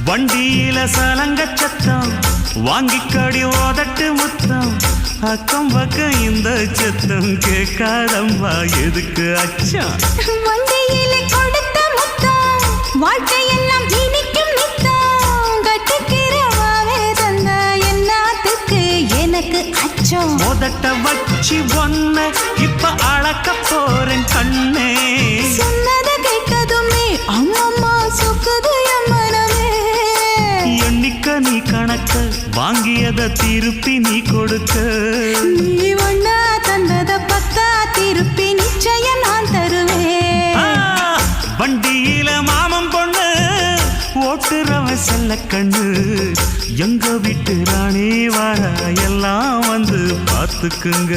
வண்டியில சலங்க சத்தம் வாங்கிக்கடி ஓதட்டு முத்தம் அக்கம் பக்கம் இந்த சத்தம் கேட்காதம்மா எதுக்கு அச்சம் வண்டியில கொடுத்த முத்தம் வாழ்க்கையெல்லாம் இனிக்கும் நித்தம் கட்டுக்கிறவாவே தந்த என்னத்துக்கு எனக்கு அச்சம் ஓதட்ட வச்சு ஒன்ன இப்ப அளக்க போறேன் கண்ணே சொன்னதை கேட்டதுமே அம்மம்மா சொக்குது என் மனமே எண்ணிக்க நீ கணக்க வாங்கியத திருப்பி நீ கொடுக்க நீ ஒண்ணா தந்தத பத்தா திருப்பி நிச்சயம் நான் தருவேன் வண்டியில மாமன் பொண்ணு ஓட்டுறவன் செல்ல கண்ணு எங்க வீட்டு ராணி வார எல்லாம் வந்து பார்த்துக்குங்க